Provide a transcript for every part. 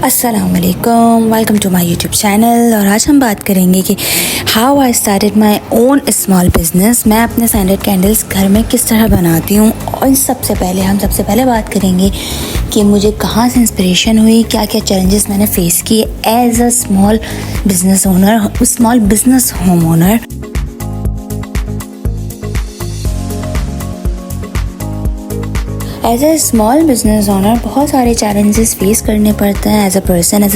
अस्सलाम वालेकुम, welcome to my YouTube channel. और आज हम बात करेंगे कि how I started my own small business. मैं अपने सेंटेड कैंडल्स घर में किस तरह बनाती हूँ। और सबसे पहले बात करेंगे कि मुझे कहाँ से इंस्पिरेशन हुई, क्या क्या चैलेंजेस मैंने फेस किए as a small business home owner. As a small business owner बहुत सारे चैलेंजेस फेस करने पड़ते हैं। एज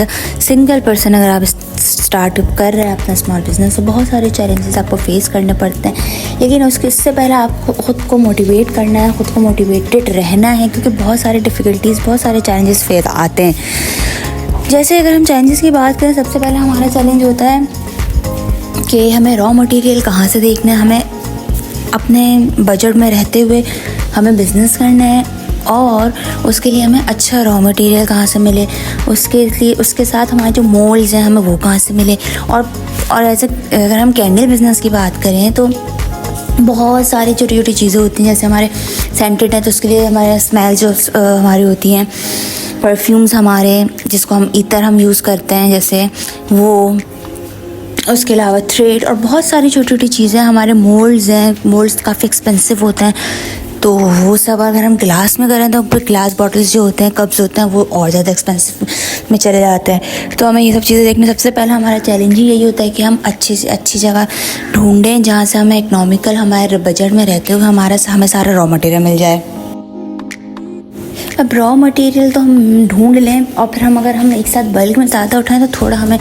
अ सिंगल पर्सन अगर आप स्टार्ट कर रहे हैं अपना स्मॉल बिज़नेस, तो बहुत सारे चैलेंजेस आपको फेस करने पड़ते हैं। लेकिन इससे पहले आपको ख़ुद को मोटिवेट करना है, ख़ुद को मोटिवेटेड रहना है, क्योंकि बहुत सारे डिफ़िकल्टीज़, बहुत सारे चैलेंजेस फेस आते हैं। जैसे अगर हम चैलेंजेस की बात करें, सबसे पहले हमारा चैलेंज होता है कि हमें रॉ मटेरियल कहाँ से देखना है। हमें अपने बजट में रहते हुए हमें बिज़नेस करना है, और उसके लिए हमें अच्छा रॉ मटेरियल कहाँ से मिले, उसके साथ हमारे जो मोल्ड्स हैं हमें वो कहाँ से मिले। और ऐसे अगर हम कैंडल बिज़नेस की बात करें तो बहुत सारी छोटी छोटी चीज़ें होती हैं। जैसे हमारे सेंटेड है तो उसके लिए हमारे स्मेल जो हमारी होती हैं, परफ्यूम्स हमारे जिसको हम ईतर हम यूज़ करते हैं, जैसे वो, उसके अलावा थ्रेड और बहुत सारी छोटी छोटी चीज़ें। हमारे मोल्ड्स काफ़ी एक्सपेंसिव होते हैं, तो वो सब अगर हम ग्लास में करें तो फिर ग्लास बॉटल्स जो होते हैं, कप्स होते हैं, वो और ज़्यादा एक्सपेंसिव में चले जाते हैं। तो हमें ये सब चीज़ें देखने, सबसे पहले हमारा चैलेंज ही यही होता है कि हम अच्छी से अच्छी जगह ढूंढें जहाँ से हमें इकोनॉमिकल, हमारे बजट में रहते हुए हमें सारा रॉ मटेरियल मिल जाए। अब रॉ मटेरियल तो हम ढूंढ लें, और फिर अगर हम एक साथ बल्क में ज़्यादा उठाएं तो थोड़ा हमें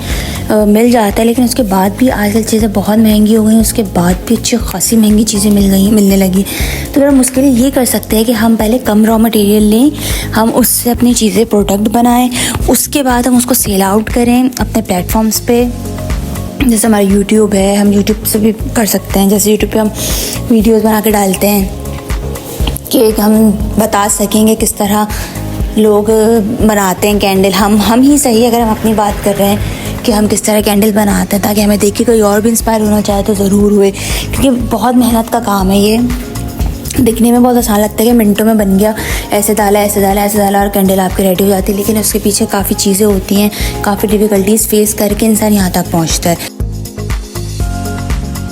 मिल जाता है। लेकिन उसके बाद भी आजकल चीज़ें बहुत महंगी हो गई हैं, उसके बाद भी अच्छी खासी महंगी चीज़ें मिलने लगी। तो फिर हम उसके लिए ये कर सकते हैं कि हम पहले कम रॉ मटेरियल लें, हम उससे अपनी चीज़ें प्रोडक्ट बनाएं, उसके बाद हम उसको सेल आउट करें अपने प्लेटफॉर्म्स पे। जैसे हमारा यूट्यूब है, हम यूट्यूब से भी कर सकते हैं। जैसे यूट्यूब पे हम वीडियोज़ बना के डालते हैं कि हम बता सकेंगे किस तरह लोग बनाते हैं कैंडल। हम ही सही, अगर हम अपनी बात कर रहे हैं कि हम किस तरह कैंडल बनाते हैं, ताकि हमें देख के कोई और भी इंस्पायर होना चाहे तो ज़रूर हुए। क्योंकि बहुत मेहनत का काम है ये। दिखने में बहुत आसान लगता है कि मिनटों में बन गया, ऐसे डाला और कैंडल आपकी रेडी हो जाती है। लेकिन उसके पीछे काफ़ी चीज़ें होती हैं, काफ़ी डिफ़िकल्टीज़ फेस करके इंसान यहाँ तक पहुँचता है।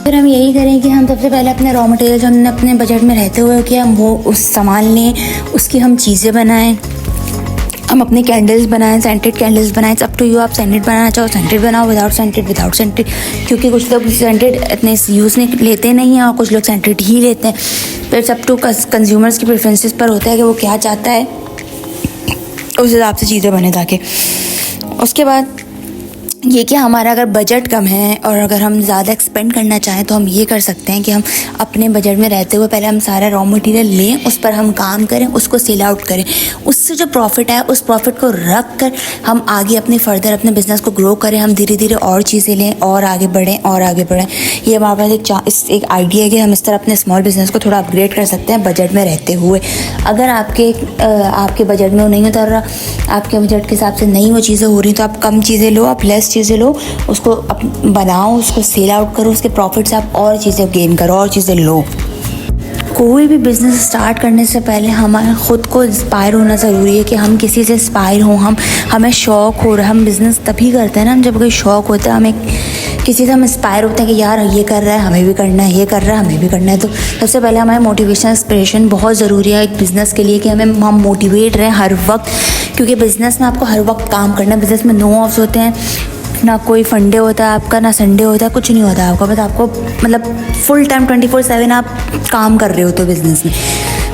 फिर हम यही करें कि हम सबसे पहले अपने रॉ मटेरियल जो हमने अपने बजट में रहते हुए कि हम वो उस सामान लें, उसकी हम चीज़ें बनाएं, हम अपने कैंडल्स बनाएं, सेंटेड कैंडल्स बनाएं। अप टू यू, आप सेंटेड बनाना चाहो सेंटेड बनाओ, विदाउट सेंटेड, क्योंकि कुछ लोग सेंटेड इतने यूज़ नहीं लेते नहीं हैं और कुछ लोग सेंटेड ही लेते हैं। फिर अप टू कंज्यूमर्स की प्रेफरेंसेस पर होता है कि वो क्या चाहता है, उस हिसाब से चीज़ें बने। ताकि उसके बाद ये कि हमारा अगर बजट कम है और अगर हम ज़्यादा एक्सपेंड करना चाहें तो हम ये कर सकते हैं कि हम अपने बजट में रहते हुए पहले हम सारा रॉ मटेरियल लें, उस पर हम काम करें, उसको सेल आउट करें। उससे जो प्रॉफिट है उस प्रॉफिट को रख कर हम आगे अपने बिज़नेस को ग्रो करें। हम धीरे धीरे और चीज़ें लें और आगे बढ़ें। ये हमारे पास एक आइडिया है कि हम इस तरह अपने स्मॉल बिज़नेस को थोड़ा अपग्रेड कर सकते हैं बजट में रहते हुए। अगर आपके बजट में वो नहीं उतर रहा, आपके बजट के हिसाब से नहीं वो चीज़ें हो रही, तो आप कम चीज़ें लो, आप लेस चीज़ें लो, उसको बनाओ, उसको सेल आउट करो, उसके प्रॉफिट से आप और चीज़ें गेन करो, और चीज़ें लो। कोई भी बिज़नेस स्टार्ट करने से पहले हमारा ख़ुद को इंस्पायर होना ज़रूरी है कि हम किसी से इंस्पायर हों, हमें शौक़ हो रहा है। हम बिज़नेस तभी करते हैं ना, हम जब कोई शौक़ होता है, हमें किसी से हम इंस्पायर होते हैं कि यार ये कर रहा है हमें भी करना है, ये कर रहा है हमें भी करना है। तो सबसे पहले हमारे मोटिवेशन, इंस्पिरेशन बहुत ज़रूरी है एक बिज़नेस के लिए, कि हम मोटिवेट रहें हर वक्त। क्योंकि बिज़नेस में आपको हर वक्त काम करना है। बिज़नेस में नो ऑफ्स होते हैं, ना कोई फंडे होता है आपका, ना संडे होता है, कुछ नहीं होता है आपका। बस आपको मतलब फुल टाइम 24/7 आप काम कर रहे हो तो बिज़नेस में।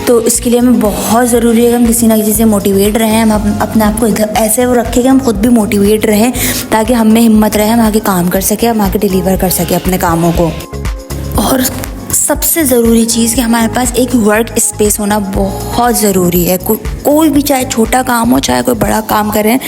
तो इसके लिए हमें बहुत ज़रूरी है कि हम किसी ना किसी से मोटिवेट रहें। हम अपने आप को ऐसे वो रखें कि हम खुद भी मोटिवेट रहें, ताकि हम में हिम्मत रहे, हम आगे काम कर सकें, हम आगे डिलीवर कर सकें अपने कामों को। और सबसे ज़रूरी चीज़ कि हमारे पास एक वर्क स्पेस होना बहुत ज़रूरी है। कोई भी, चाहे छोटा काम हो चाहे कोई बड़ा काम करें,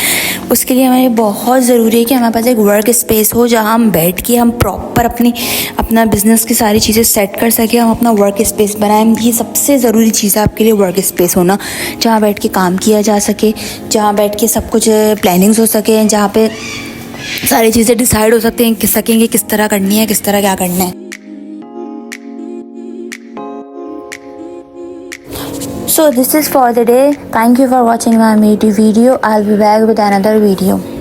उसके लिए हमें बहुत ज़रूरी है कि हमारे पास एक वर्क स्पेस हो, जहाँ हम बैठ के हम प्रॉपर अपना बिज़नेस की सारी चीज़ें सेट कर सकें, हम अपना वर्क स्पेस बनाएं। ये सबसे ज़रूरी चीज़ है आपके लिए, वर्क स्पेस होना, जहाँ बैठ के काम किया जा सके, जहाँ बैठ के सब कुछ प्लानिंग्स हो सके, जहाँ पे सारी चीज़ें डिसाइड हो सकेंगे किस तरह करनी है, किस तरह क्या करना है। So this is for the day. Thank you for watching my video. I'll be back with another video.